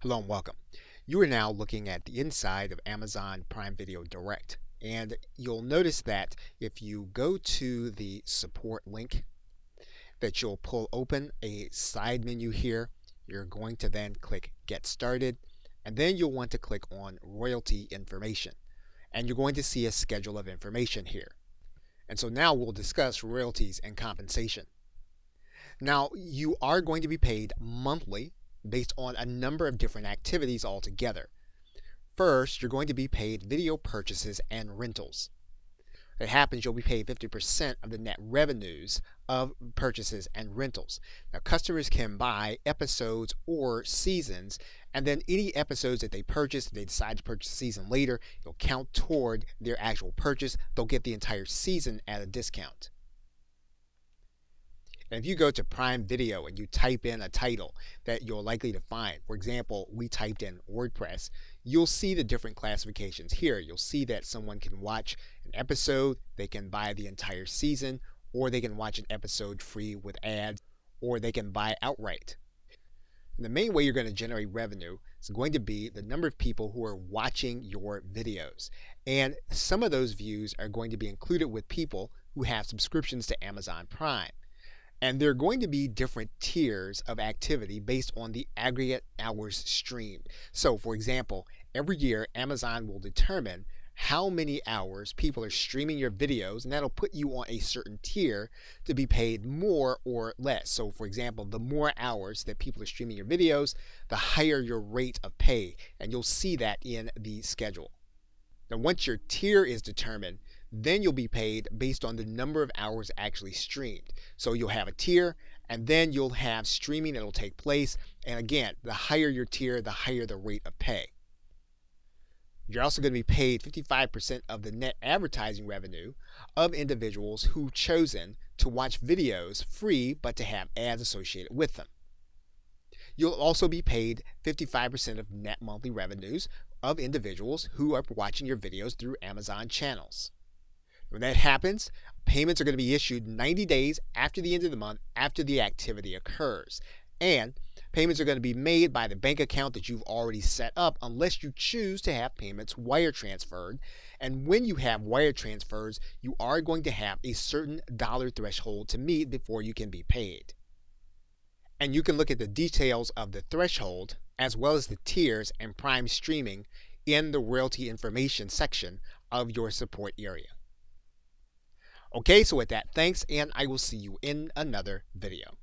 Hello and welcome. You are now looking at the inside of Amazon Prime Video Direct. And you'll notice that if you go to the support link, that you'll pull open a side menu here. You're going to then click Get Started, and then you'll want to click on Royalty Information. And you're going to see a schedule of information here. And so now we'll discuss royalties and compensation. Now, you are going to be paid monthly based on a number of different activities altogether. First, you're going to be paid video purchases and rentals. It happens you'll be paid 50% of the net revenues of purchases and rentals. Now, customers can buy episodes or seasons, and then any episodes that they purchase, if they decide to purchase a season later, it'll count toward their actual purchase. They'll get the entire season at a discount. And if you go to Prime Video and you type in a title that you're likely to find, for example, we typed in WordPress, you'll see the different classifications here. You'll see that someone can watch an episode, they can buy the entire season, or they can watch an episode free with ads, or they can buy outright. And the main way you're going to generate revenue is going to be the number of people who are watching your videos. And some of those views are going to be included with people who have subscriptions to Amazon Prime. And there are going to be different tiers of activity based on the aggregate hours streamed. So, for example, every year Amazon will determine how many hours people are streaming your videos, and that'll put you on a certain tier to be paid more or less. So, for example, the more hours that people are streaming your videos, the higher your rate of pay, and you'll see that in the schedule. Now, once your tier is determined, then you'll be paid based on the number of hours actually streamed. So you'll have a tier, and then you'll have streaming that will take place. And again, the higher your tier, the higher the rate of pay. You're also going to be paid 55% of the net advertising revenue of individuals who've chosen to watch videos free but to have ads associated with them. You'll also be paid 55% of net monthly revenues of individuals who are watching your videos through Amazon channels. When that happens, payments are going to be issued 90 days after the end of the month after the activity occurs. And payments are going to be made by the bank account that you've already set up unless you choose to have payments wire transferred. And when you have wire transfers, you are going to have a certain dollar threshold to meet before you can be paid. And you can look at the details of the threshold as well as the tiers and Prime streaming in the royalty information section of your support area. Okay, so with that, thanks, and I will see you in another video.